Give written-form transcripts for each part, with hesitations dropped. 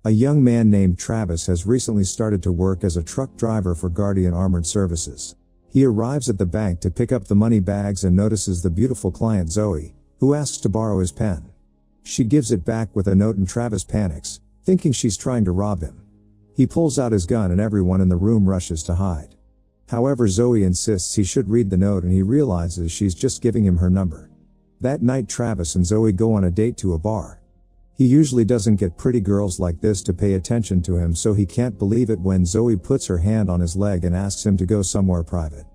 A young man named Travis has recently started to work as a truck driver for Guardian Armored Services. He arrives at the bank to pick up the money bags and notices the beautiful client Zoe, who asks to borrow his pen. She gives it back with a note and Travis panics, thinking she's trying to rob him. He pulls out his gun and everyone in the room rushes to hide. However, Zoe insists he should read the note and he realizes she's just giving him her number. That night Travis and Zoe go on a date to a bar. He usually doesn't get pretty girls like this to pay attention to him, so he can't believe it when Zoe puts her hand on his leg and asks him to go somewhere private.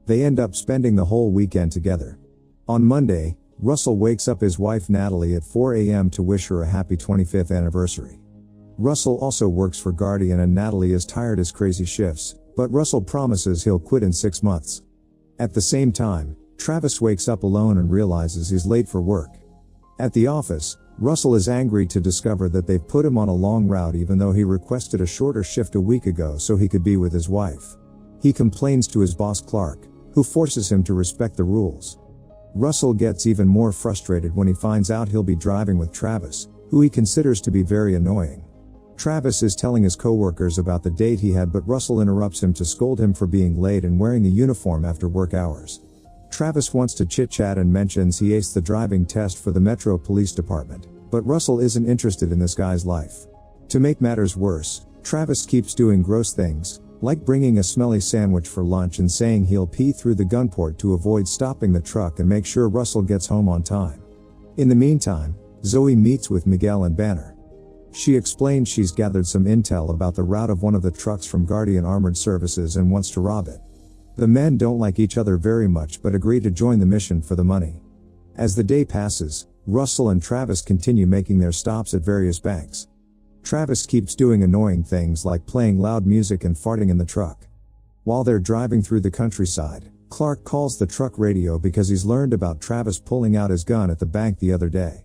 They end up spending the whole weekend together. On Monday, Russell wakes up his wife Natalie at 4 a.m. to wish her a happy 25th anniversary. Russell also works for Guardian and Natalie is tired as crazy shifts, but Russell promises he'll quit in 6 months. At the same time, Travis wakes up alone and realizes he's late for work. At the office, Russell is angry to discover that they've put him on a long route even though he requested a shorter shift a week ago so he could be with his wife. He complains to his boss Clark, who forces him to respect the rules. Russell gets even more frustrated when he finds out he'll be driving with Travis, who he considers to be very annoying. Travis is telling his coworkers about the date he had, but Russell interrupts him to scold him for being late and wearing the uniform after work hours. Travis wants to chit-chat and mentions he aced the driving test for the Metro Police Department, but Russell isn't interested in this guy's life. To make matters worse, Travis keeps doing gross things, like bringing a smelly sandwich for lunch and saying he'll pee through the gun port to avoid stopping the truck and make sure Russell gets home on time. In the meantime, Zoe meets with Miguel and Banner. She explains she's gathered some intel about the route of one of the trucks from Guardian Armored Services and wants to rob it. The men don't like each other very much but agree to join the mission for the money. As the day passes, Russell and Travis continue making their stops at various banks. Travis keeps doing annoying things like playing loud music and farting in the truck. While they're driving through the countryside, Clark calls the truck radio because he's learned about Travis pulling out his gun at the bank the other day.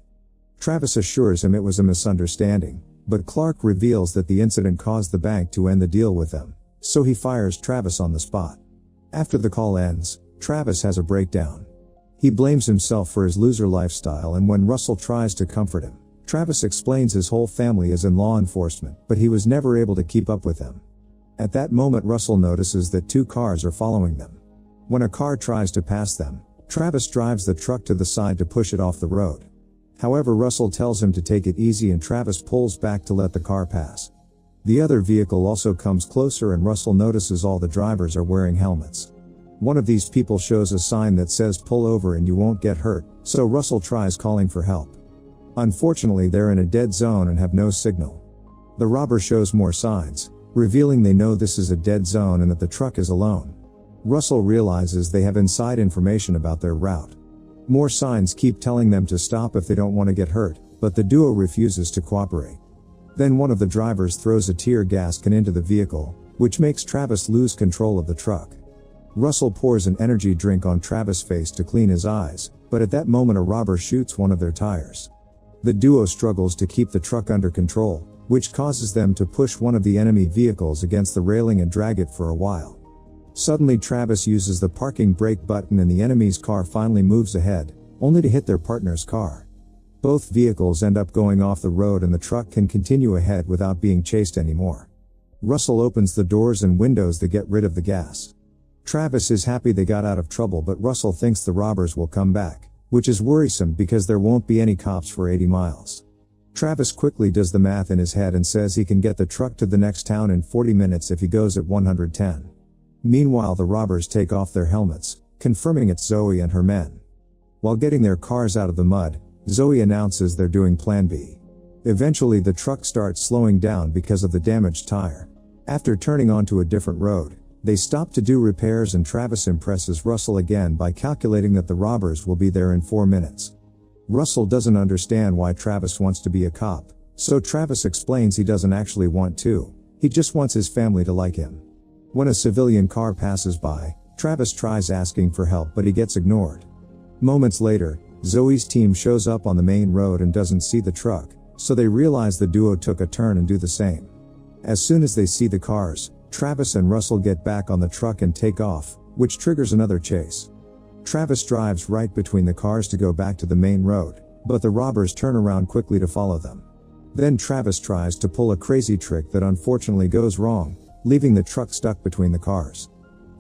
Travis assures him it was a misunderstanding, but Clark reveals that the incident caused the bank to end the deal with them, so he fires Travis on the spot. After the call ends, Travis has a breakdown. He blames himself for his loser lifestyle, and when Russell tries to comfort him, Travis explains his whole family is in law enforcement, but he was never able to keep up with them. At that moment Russell notices that 2 cars are following them. When a car tries to pass them, Travis drives the truck to the side to push it off the road. However, Russell tells him to take it easy and Travis pulls back to let the car pass. The other vehicle also comes closer and Russell notices all the drivers are wearing helmets. One of these people shows a sign that says "Pull over and you won't get hurt," so Russell tries calling for help. Unfortunately, they're in a dead zone and have no signal. The robber shows more signs, revealing they know this is a dead zone and that the truck is alone. Russell realizes they have inside information about their route. More signs keep telling them to stop if they don't want to get hurt, but the duo refuses to cooperate. Then one of the drivers throws a tear gas can into the vehicle, which makes Travis lose control of the truck. Russell pours an energy drink on Travis' face to clean his eyes, but at that moment a robber shoots one of their tires. The duo struggles to keep the truck under control, which causes them to push one of the enemy vehicles against the railing and drag it for a while. Suddenly Travis uses the parking brake button and the enemy's car finally moves ahead, only to hit their partner's car. Both vehicles end up going off the road and the truck can continue ahead without being chased anymore. Russell opens the doors and windows to get rid of the gas. Travis is happy they got out of trouble, but Russell thinks the robbers will come back, which is worrisome because there won't be any cops for 80 miles. Travis quickly does the math in his head and says he can get the truck to the next town in 40 minutes if he goes at 110. Meanwhile, the robbers take off their helmets, confirming it's Zoe and her men. While getting their cars out of the mud, Zoe announces they're doing Plan B. Eventually the truck starts slowing down because of the damaged tire. After turning onto a different road, they stop to do repairs and Travis impresses Russell again by calculating that the robbers will be there in 4 minutes. Russell doesn't understand why Travis wants to be a cop, so Travis explains he doesn't actually want to, he just wants his family to like him. When a civilian car passes by, Travis tries asking for help but he gets ignored. Moments later, Zoe's team shows up on the main road and doesn't see the truck, so they realize the duo took a turn and do the same. As soon as they see the cars, Travis and Russell get back on the truck and take off, which triggers another chase. Travis drives right between the cars to go back to the main road, but the robbers turn around quickly to follow them. Then Travis tries to pull a crazy trick that unfortunately goes wrong, leaving the truck stuck between the cars.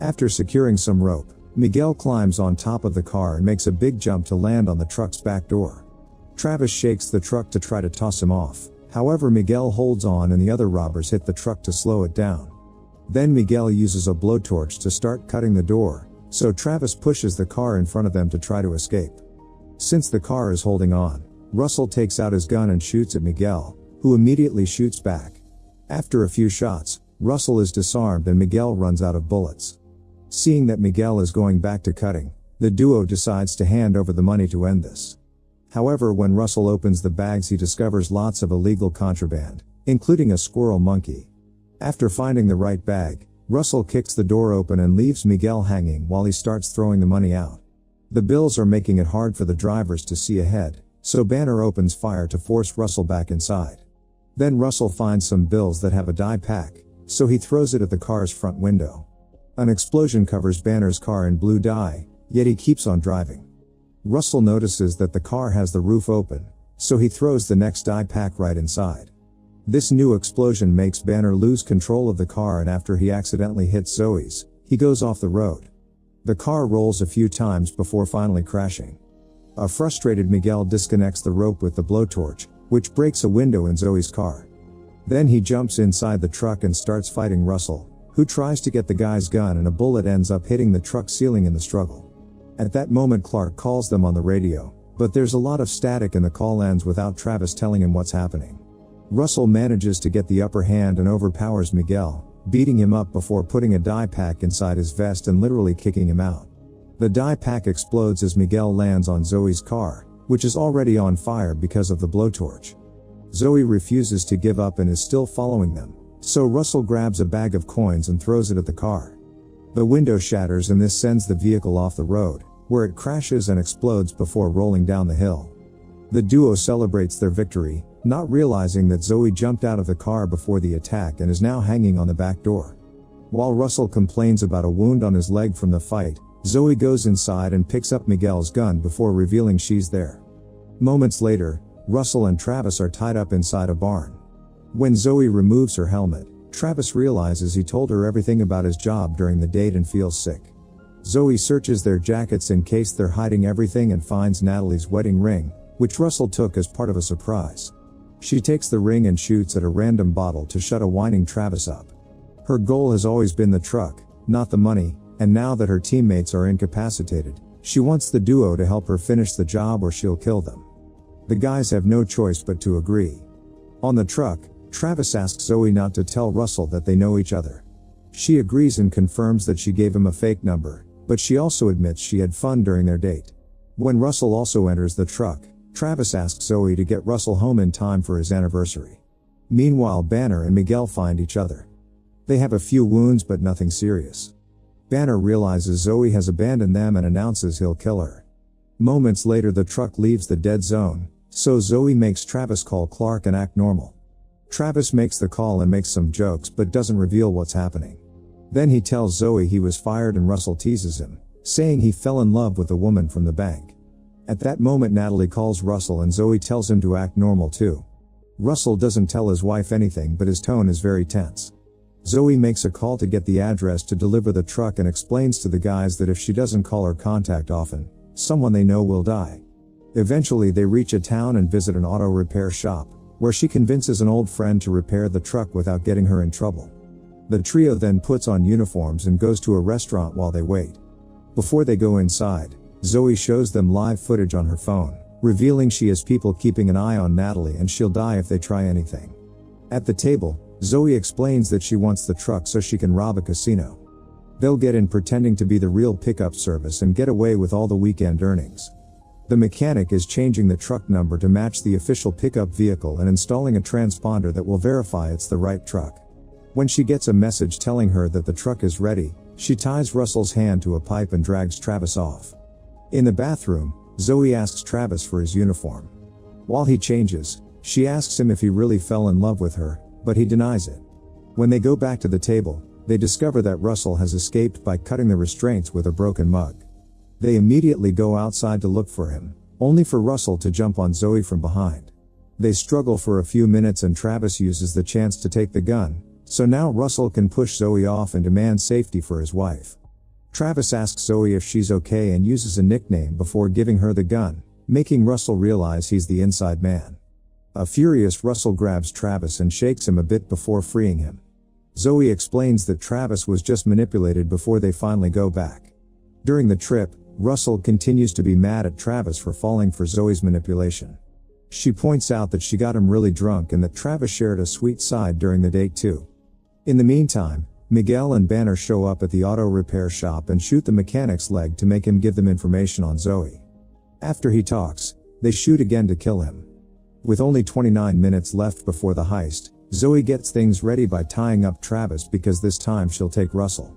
After securing some rope, Miguel climbs on top of the car and makes a big jump to land on the truck's back door. Travis shakes the truck to try to toss him off, however Miguel holds on and the other robbers hit the truck to slow it down. Then Miguel uses a blowtorch to start cutting the door, so Travis pushes the car in front of them to try to escape. Since the car is holding on, Russell takes out his gun and shoots at Miguel, who immediately shoots back. After a few shots, Russell is disarmed and Miguel runs out of bullets. Seeing that Miguel is going back to cutting, the duo decides to hand over the money to end this. However, when Russell opens the bags, he discovers lots of illegal contraband, including a squirrel monkey. After finding the right bag, Russell kicks the door open and leaves Miguel hanging while he starts throwing the money out. The bills are making it hard for the drivers to see ahead, so Banner opens fire to force Russell back inside. Then Russell finds some bills that have a dye pack, so he throws it at the car's front window. An explosion covers Banner's car in blue dye, yet he keeps on driving. Russell notices that the car has the roof open, so he throws the next dye pack right inside. This new explosion makes Banner lose control of the car, and after he accidentally hits Zoe's, he goes off the road. The car rolls a few times before finally crashing. A frustrated Miguel disconnects the rope with the blowtorch, which breaks a window in Zoe's car. Then he jumps inside the truck and starts fighting Russell, who tries to get the guy's gun, and a bullet ends up hitting the truck ceiling in the struggle. At that moment Clark calls them on the radio, but there's a lot of static and the call ends without Travis telling him what's happening. Russell manages to get the upper hand and overpowers Miguel, beating him up before putting a dye pack inside his vest and literally kicking him out. The dye pack explodes as Miguel lands on Zoe's car, which is already on fire because of the blowtorch. Zoe refuses to give up and is still following them, so Russell grabs a bag of coins and throws it at the car. The window shatters and this sends the vehicle off the road, where it crashes and explodes before rolling down the hill. The duo celebrates their victory, not realizing that Zoe jumped out of the car before the attack and is now hanging on the back door. While Russell complains about a wound on his leg from the fight, Zoe goes inside and picks up Miguel's gun before revealing she's there. Moments later, Russell and Travis are tied up inside a barn. When Zoe removes her helmet, Travis realizes he told her everything about his job during the date and feels sick. Zoe searches their jackets in case they're hiding everything and finds Natalie's wedding ring, which Russell took as part of a surprise. She takes the ring and shoots at a random bottle to shut a whining Travis up. Her goal has always been the truck, not the money, and now that her teammates are incapacitated, she wants the duo to help her finish the job or she'll kill them. The guys have no choice but to agree. On the truck, Travis asks Zoe not to tell Russell that they know each other. She agrees and confirms that she gave him a fake number, but she also admits she had fun during their date. When Russell also enters the truck, Travis asks Zoe to get Russell home in time for his anniversary. Meanwhile, Banner and Miguel find each other. They have a few wounds but nothing serious. Banner realizes Zoe has abandoned them and announces he'll kill her. Moments later the truck leaves the dead zone, so Zoe makes Travis call Clark and act normal. Travis makes the call and makes some jokes but doesn't reveal what's happening. Then he tells Zoe he was fired and Russell teases him, saying he fell in love with the woman from the bank. At that moment Natalie calls Russell and Zoe tells him to act normal too. Russell doesn't tell his wife anything but his tone is very tense. Zoe makes a call to get the address to deliver the truck and explains to the guys that if she doesn't call or contact often, someone they know will die. Eventually they reach a town and visit an auto repair shop, where she convinces an old friend to repair the truck without getting her in trouble. The trio then puts on uniforms and goes to a restaurant while they wait. Before they go inside, Zoe shows them live footage on her phone, revealing she has people keeping an eye on Natalie and she'll die if they try anything. At the table, Zoe explains that she wants the truck so she can rob a casino. They'll get in pretending to be the real pickup service and get away with all the weekend earnings. The mechanic is changing the truck number to match the official pickup vehicle and installing a transponder that will verify it's the right truck. When she gets a message telling her that the truck is ready, she ties Russell's hand to a pipe and drags Travis off. In the bathroom, Zoe asks Travis for his uniform. While he changes, she asks him if he really fell in love with her, but he denies it. When they go back to the table, they discover that Russell has escaped by cutting the restraints with a broken mug. They immediately go outside to look for him, only for Russell to jump on Zoe from behind. They struggle for a few minutes and Travis uses the chance to take the gun, so now Russell can push Zoe off and demand safety for his wife. Travis asks Zoe if she's okay and uses a nickname before giving her the gun, making Russell realize he's the inside man. A furious Russell grabs Travis and shakes him a bit before freeing him. Zoe explains that Travis was just manipulated before they finally go back. During the trip, Russell continues to be mad at Travis for falling for Zoe's manipulation. She points out that she got him really drunk and that Travis shared a sweet side during the date too. In the meantime, Miguel and Banner show up at the auto repair shop and shoot the mechanic's leg to make him give them information on Zoe. After he talks, they shoot again to kill him. With only 29 minutes left before the heist, Zoe gets things ready by tying up Travis because this time she'll take Russell.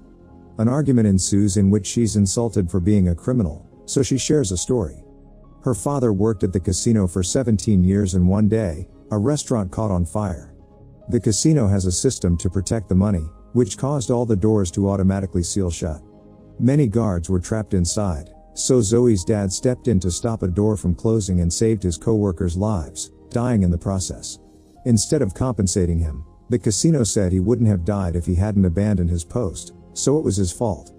An argument ensues in which she's insulted for being a criminal, so she shares a story. Her father worked at the casino for 17 years and one day, a restaurant caught on fire. The casino has a system to protect the money, which caused all the doors to automatically seal shut. Many guards were trapped inside, so Zoe's dad stepped in to stop a door from closing and saved his co-workers' lives, dying in the process. Instead of compensating him, the casino said he wouldn't have died if he hadn't abandoned his post, so it was his fault.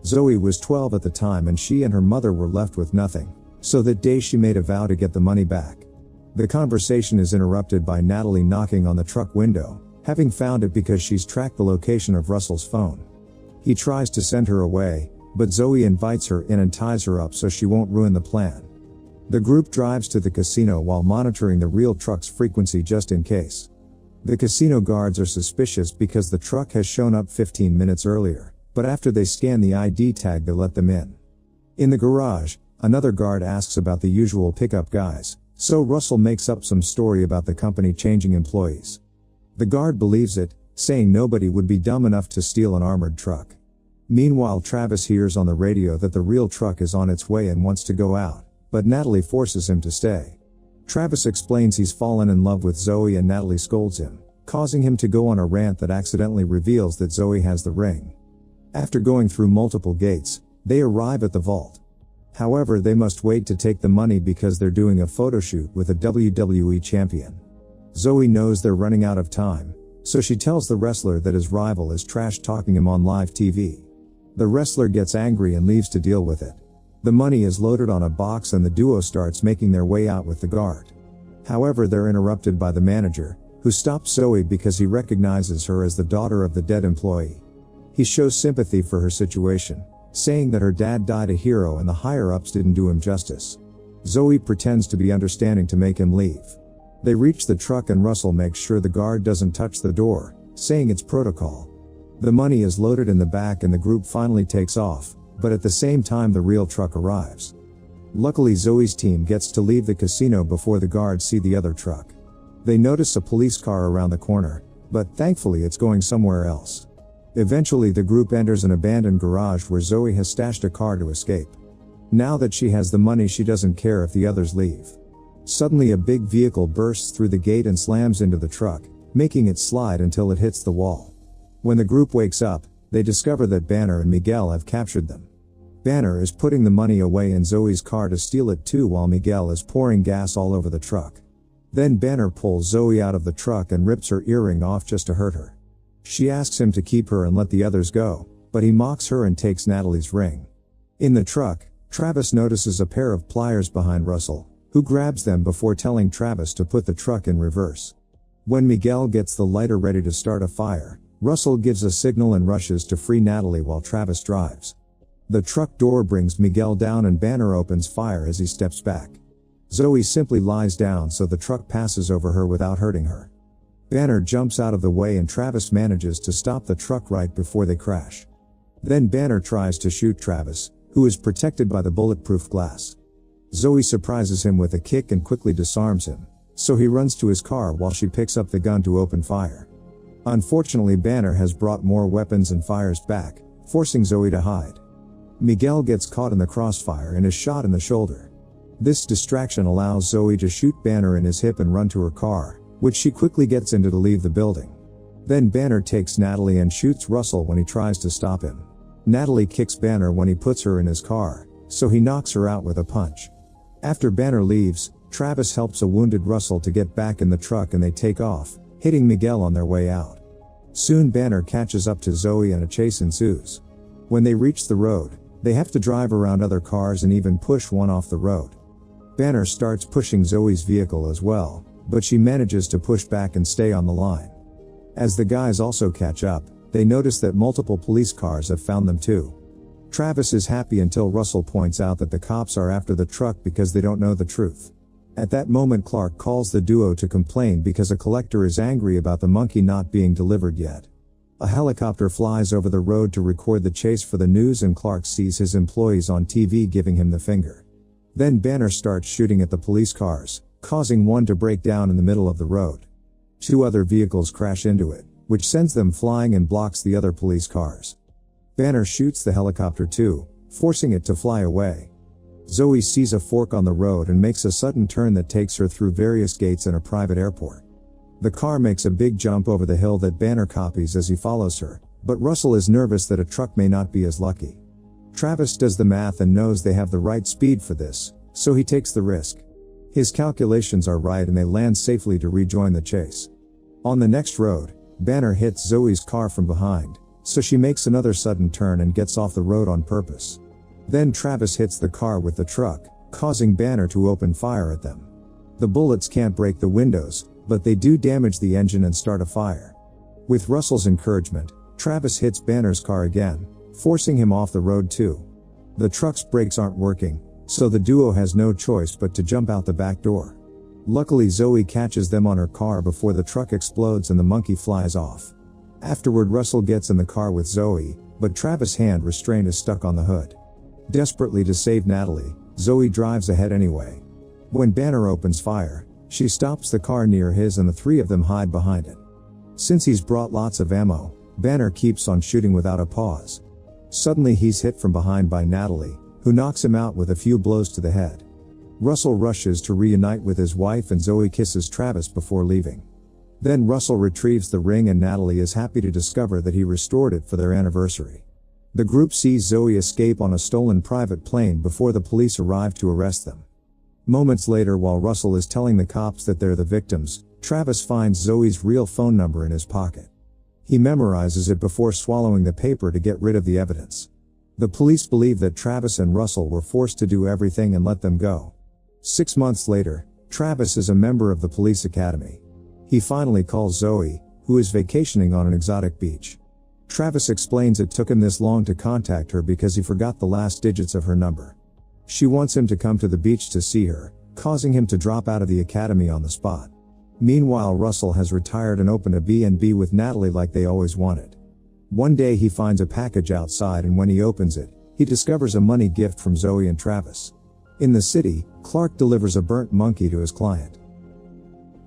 Zoe was 12 at the time and she and her mother were left with nothing, so that day she made a vow to get the money back. The conversation is interrupted by Natalie knocking on the truck window, having found it because she's tracked the location of Russell's phone. He tries to send her away, but Zoe invites her in and ties her up so she won't ruin the plan. The group drives to the casino while monitoring the real truck's frequency just in case. The casino guards are suspicious because the truck has shown up 15 minutes earlier, but after they scan the ID tag they let them in. In the garage, another guard asks about the usual pickup guys, so Russell makes up some story about the company changing employees. The guard believes it, saying nobody would be dumb enough to steal an armored truck. Meanwhile, Travis hears on the radio that the real truck is on its way and wants to go out, but Natalie forces him to stay. Travis explains he's fallen in love with Zoe and Natalie scolds him, causing him to go on a rant that accidentally reveals that Zoe has the ring. After going through multiple gates, they arrive at the vault. However, they must wait to take the money because they're doing a photo shoot with a WWE champion. Zoe knows they're running out of time, so she tells the wrestler that his rival is trash-talking him on live TV. The wrestler gets angry and leaves to deal with it. The money is loaded on a box and the duo starts making their way out with the guard. However, they're interrupted by the manager, who stops Zoe because he recognizes her as the daughter of the dead employee. He shows sympathy for her situation, saying that her dad died a hero and the higher-ups didn't do him justice. Zoe pretends to be understanding to make him leave. They reach the truck and Russell makes sure the guard doesn't touch the door, saying it's protocol. The money is loaded in the back and the group finally takes off, but at the same time the real truck arrives. Luckily, Zoe's team gets to leave the casino before the guards see the other truck. They notice a police car around the corner, but thankfully it's going somewhere else. Eventually the group enters an abandoned garage where Zoe has stashed a car to escape. Now that she has the money, she doesn't care if the others leave. Suddenly a big vehicle bursts through the gate and slams into the truck, making it slide until it hits the wall. When the group wakes up, they discover that Banner and Miguel have captured them. Banner is putting the money away in Zoe's car to steal it too while Miguel is pouring gas all over the truck. Then Banner pulls Zoe out of the truck and rips her earring off just to hurt her. She asks him to keep her and let the others go, but he mocks her and takes Natalie's ring. In the truck, Travis notices a pair of pliers behind Russell, who grabs them before telling Travis to put the truck in reverse. When Miguel gets the lighter ready to start a fire, Russell gives a signal and rushes to free Natalie while Travis drives. The truck door brings Miguel down and Banner opens fire as he steps back. Zoe simply lies down so the truck passes over her without hurting her. Banner jumps out of the way and Travis manages to stop the truck right before they crash. Then Banner tries to shoot Travis, who is protected by the bulletproof glass. Zoe surprises him with a kick and quickly disarms him, so he runs to his car while she picks up the gun to open fire. Unfortunately, Banner has brought more weapons and fires back, forcing Zoe to hide. Miguel gets caught in the crossfire and is shot in the shoulder. This distraction allows Zoe to shoot Banner in his hip and run to her car, which she quickly gets into to leave the building. Then Banner takes Natalie and shoots Russell when he tries to stop him. Natalie kicks Banner when he puts her in his car, so he knocks her out with a punch. After Banner leaves, Travis helps a wounded Russell to get back in the truck and they take off, hitting Miguel on their way out. Soon Banner catches up to Zoe and a chase ensues. When they reach the road, they have to drive around other cars and even push one off the road. Banner starts pushing Zoe's vehicle as well, but she manages to push back and stay on the line. As the guys also catch up, they notice that multiple police cars have found them too. Travis is happy until Russell points out that the cops are after the truck because they don't know the truth. At that moment Clark calls the duo to complain because a collector is angry about the monkey not being delivered yet. A helicopter flies over the road to record the chase for the news and Clark sees his employees on TV giving him the finger. Then Banner starts shooting at the police cars, causing one to break down in the middle of the road. 2 other vehicles crash into it, which sends them flying and blocks the other police cars. Banner shoots the helicopter too, forcing it to fly away. Zoe sees a fork on the road and makes a sudden turn that takes her through various gates in a private airport. The car makes a big jump over the hill that Banner copies as he follows her, but Russell is nervous that a truck may not be as lucky. Travis does the math and knows they have the right speed for this, so he takes the risk. His calculations are right and they land safely to rejoin the chase. On the next road, Banner hits Zoe's car from behind, so she makes another sudden turn and gets off the road on purpose. Then Travis hits the car with the truck, causing Banner to open fire at them. The bullets can't break the windows, but they do damage the engine and start a fire. With Russell's encouragement, Travis hits Banner's car again, forcing him off the road too. The truck's brakes aren't working, so the duo has no choice but to jump out the back door. Luckily Zoe catches them on her car before the truck explodes and the monkey flies off. Afterward Russell gets in the car with Zoe, but Travis' hand restraint is stuck on the hood. Desperately to save Natalie, Zoe drives ahead anyway. When Banner opens fire, she stops the car near his and the 3 of them hide behind it. Since he's brought lots of ammo, Banner keeps on shooting without a pause. Suddenly he's hit from behind by Natalie, who knocks him out with a few blows to the head. Russell rushes to reunite with his wife and Zoe kisses Travis before leaving. Then Russell retrieves the ring and Natalie is happy to discover that he restored it for their anniversary. The group sees Zoe escape on a stolen private plane before the police arrive to arrest them. Moments later, while Russell is telling the cops that they're the victims, Travis finds Zoe's real phone number in his pocket. He memorizes it before swallowing the paper to get rid of the evidence. The police believe that Travis and Russell were forced to do everything and let them go. 6 months later, Travis is a member of the police academy. He finally calls Zoe, who is vacationing on an exotic beach. Travis explains it took him this long to contact her because he forgot the last digits of her number. She wants him to come to the beach to see her, causing him to drop out of the academy on the spot. Meanwhile, Russell has retired and opened a B&B with Natalie like they always wanted. One day he finds a package outside and when he opens it, he discovers a money gift from Zoe and Travis. In the city, Clark delivers a burnt monkey to his client.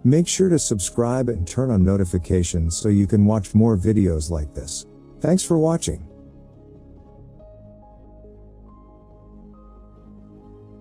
Make sure to subscribe and turn on notifications so you can watch more videos like this. Thanks for watching.